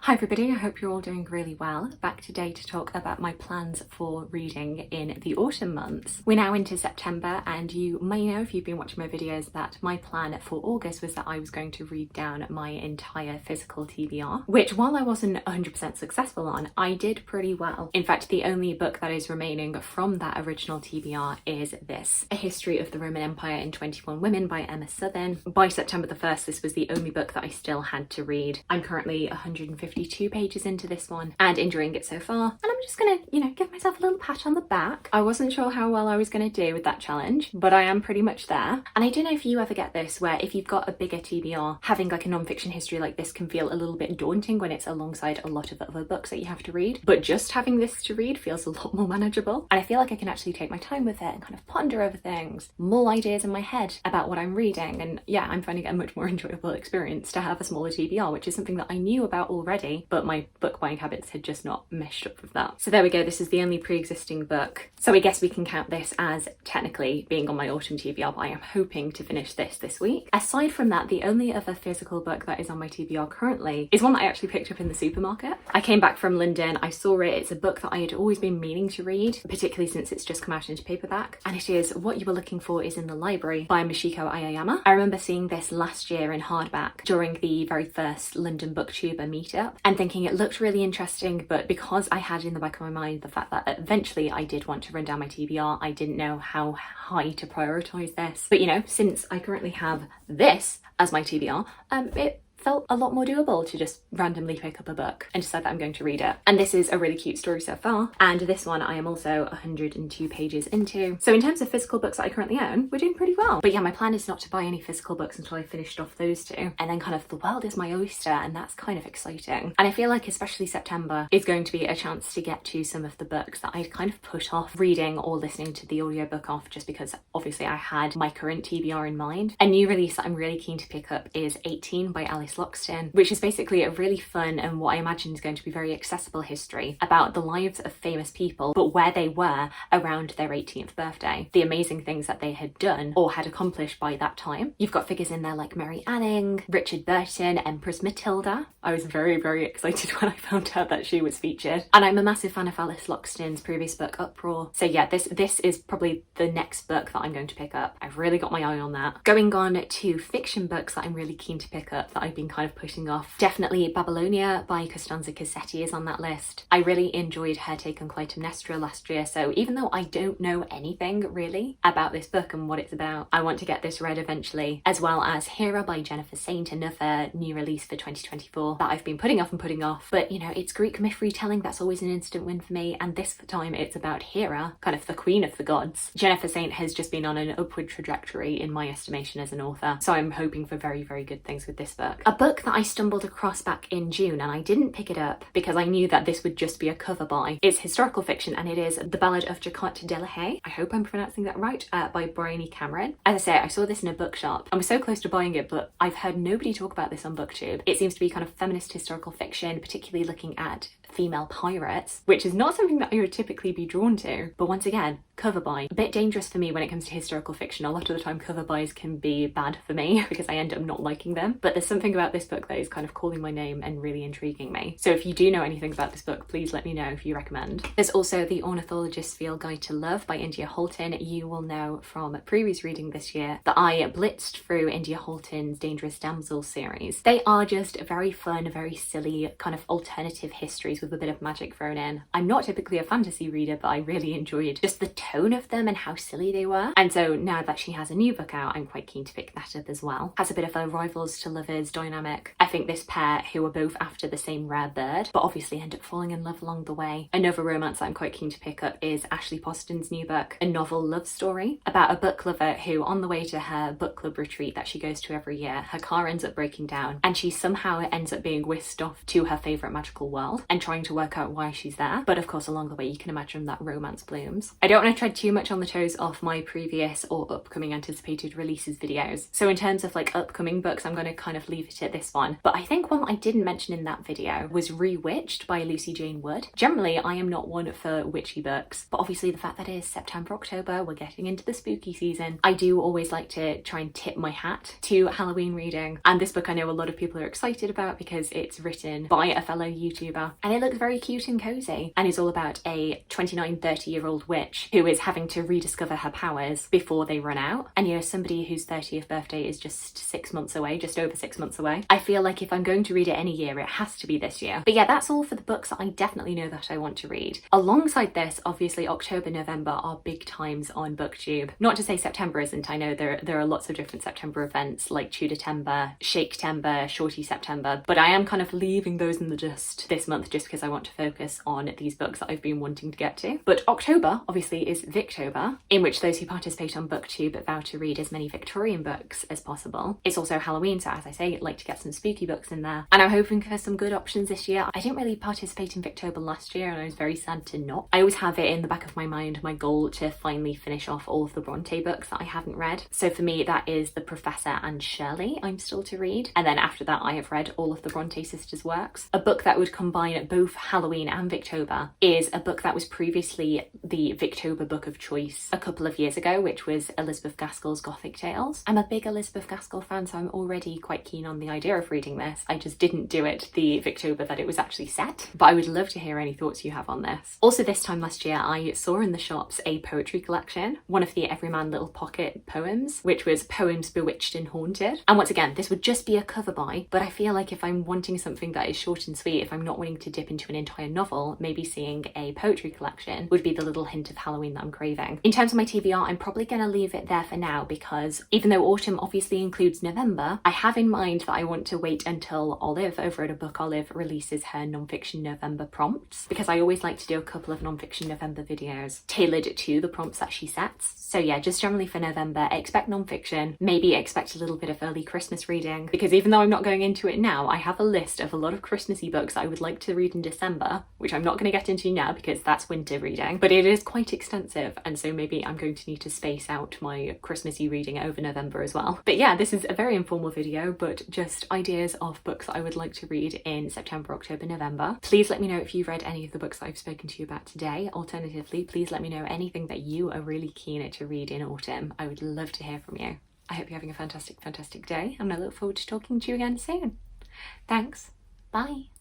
Hi everybody, I hope you're all doing really well. Back today to talk about my plans for reading in the autumn months. We're now into September and you may know if you've been watching my videos that my plan for August was that I was going to read down my entire physical TBR, which while I wasn't 100% successful on, I did pretty well. In fact, the only book that is remaining from that original TBR is this, A History of the Roman Empire in 21 Women by Emma Southon. By September the 1st, this was the only book that I still had to read. I'm currently 152 pages into this one and enjoying it so far, and I'm just gonna, give myself a little pat on the back. I wasn't sure how well I was gonna do with that challenge, but I am pretty much there. And I don't know if you ever get this, where if you've got a bigger TBR, having like a non-fiction history like this can feel a little bit daunting when it's alongside a lot of other books that you have to read, but just having this to read feels a lot more manageable, and I feel like I can actually take my time with it and kind of ponder over things, mull ideas in my head about what I'm reading, and yeah, I'm finding it a much more enjoyable experience to have a smaller TBR, which is something that I knew about already, but my book buying habits had just not meshed up with that. So there we go, this is the only pre-existing book. So I guess we can count this as technically being on my autumn TBR, but I am hoping to finish this week. Aside from that, the only other physical book that is on my TBR currently is one that I actually picked up in the supermarket. I came back from London, I saw it, it's a book that I had always been meaning to read, particularly since it's just come out into paperback, and it is What You Were Looking For Is in the Library by Michiko Aoyama. I remember seeing this last year in hardback during the very first London Booktuber meetup and thinking it looked really interesting, but because I had in the back of my mind the fact that eventually I did want to run down my TBR, I didn't know how high to prioritise this. But since I currently have this as my TBR, it felt a lot more doable to just randomly pick up a book and decide that I'm going to read it. And this is a really cute story so far, and this one I am also 102 pages into. So in terms of physical books that I currently own, we're doing pretty well. But yeah, my plan is not to buy any physical books until I finished off those two, and then kind of the world is my oyster, and that's kind of exciting. And I feel like especially September is going to be a chance to get to some of the books that I'd kind of put off reading or listening to the audiobook off, just because obviously I had my current TBR in mind. A new release that I'm really keen to pick up is 18 by Loxton, which is basically a really fun and what I imagine is going to be very accessible history about the lives of famous people, but where they were around their 18th birthday, the amazing things that they had done or had accomplished by that time. You've got figures in there like Mary Anning, Richard Burton, Empress Matilda. I was very, very excited when I found out that she was featured, and I'm a massive fan of Loxton's previous book Uproar. So yeah, this is probably the next book that I'm going to pick up. I've really got my eye on that. Going on to fiction books that I'm really keen to pick up that I've been kind of putting off. Definitely Babylonia by Costanza Casati is on that list. I really enjoyed her take on Clytemnestra last year, so even though I don't know anything really about this book and what it's about, I want to get this read eventually, as well as Hera by Jennifer Saint, another new release for 2024 that I've been putting off, but it's Greek myth retelling, that's always an instant win for me, and this time it's about Hera, kind of the queen of the gods. Jennifer Saint has just been on an upward trajectory in my estimation as an author, so I'm hoping for very, very good things with this book. A book that I stumbled across back in June, and I didn't pick it up because I knew that this would just be a cover buy. It's historical fiction, and it is The Ballad of Jacquotte Delahaye, I hope I'm pronouncing that right, by Briony Cameron. As I say, I saw this in a bookshop and was so close to buying it, but I've heard nobody talk about this on BookTube. It seems to be kind of feminist historical fiction, particularly looking at female pirates, which is not something that I would typically be drawn to, but once again, cover buy. A bit dangerous for me when it comes to historical fiction. A lot of the time cover buys can be bad for me because I end up not liking them, but there's something about this book that is kind of calling my name and really intriguing me. So if you do know anything about this book, please let me know if you recommend. There's also The Ornithologist Field Guide to Love by India Holton. You will know from previous reading this year that I blitzed through India Holton's Dangerous Damsel series. They are just very fun, very silly, kind of alternative histories with a bit of magic thrown in. I'm not typically a fantasy reader, but I really enjoyed just the tone of them and how silly they were. And so now that she has a new book out, I'm quite keen to pick that up as well. Has a bit of a rivals to lovers dynamic. I think this pair, who are both after the same rare bird, but obviously end up falling in love along the way. Another romance that I'm quite keen to pick up is Ashley Poston's new book, a novel love story about a book lover who, on the way to her book club retreat that she goes to every year, her car ends up breaking down and she somehow ends up being whisked off to her favourite magical world and trying to work out why she's there. But of course, along the way, you can imagine that romance blooms. I don't want to tread too much on the toes of my previous or upcoming anticipated releases videos. So in terms of like upcoming books, I'm going to kind of leave it at this one. But I think one I didn't mention in that video was Rewitched by Lucy Jane Wood. Generally, I am not one for witchy books, but obviously the fact that it is September, October, we're getting into the spooky season. I do always like to try and tip my hat to Halloween reading. And this book I know a lot of people are excited about because it's written by a fellow YouTuber and it looks very cute and cozy, and it's all about a 29-30-year-old witch who is having to rediscover her powers before they run out. And you know, somebody whose 30th birthday is just 6 months away, just over 6 months away. I feel like if I'm going to read it any year, it has to be this year. But yeah, that's all for the books that I definitely know that I want to read. Alongside this, obviously October, November are big times on BookTube. Not to say September isn't. I know there are lots of different September events like Tudortember, Shaketember, Shorty September, but I am kind of leaving those in the dust this month just because I want to focus on these books that I've been wanting to get to. But October obviously is Victober, in which those who participate on BookTube vow to read as many Victorian books as possible. It's also Halloween, so as I say, I'd like to get some spooky books in there, and I'm hoping for some good options this year. I didn't really participate in Victober last year and I was very sad to not. I always have it in the back of my mind, my goal to finally finish off all of the Bronte books that I haven't read. So for me, that is The Professor and Shirley I'm still to read, and then after that I have read all of the Bronte sisters' works. A book that would combine both Halloween and Victober is a book that was previously the Victober book of choice a couple of years ago, which was Elizabeth Gaskell's Gothic Tales. I'm a big Elizabeth Gaskell fan, so I'm already quite keen on the idea of reading this. I just didn't do it the Victober that it was actually set, but I would love to hear any thoughts you have on this. Also, this time last year I saw in the shops a poetry collection, one of the Everyman Little Pocket poems, which was Poems Bewitched and Haunted. And once again, this would just be a cover buy, but I feel like if I'm wanting something that is short and sweet, if I'm not wanting to dip into an entire novel, maybe seeing a poetry collection would be the little hint of Halloween that I'm craving. In terms of my TBR, I'm probably going to leave it there for now because even though autumn obviously includes November, I have in mind that I want to wait until Olive over at A Book Olive releases her non-fiction November prompts, because I always like to do a couple of non-fiction November videos tailored to the prompts that she sets. So yeah, just generally for November, expect non-fiction, maybe expect a little bit of early Christmas reading, because even though I'm not going into it now, I have a list of a lot of Christmassy books that I would like to read in December, which I'm not going to get into now because that's winter reading, but it is quite extensive, and so maybe I'm going to need to space out my Christmassy reading over November as well. But yeah, this is a very informal video, but just ideas of books that I would like to read in September, October, November. Please let me know if you've read any of the books that I've spoken to you about today. Alternatively, please let me know anything that you are really keen to read in autumn. I would love to hear from you. I hope you're having a fantastic day, and I look forward to talking to you again soon. Thanks. Bye.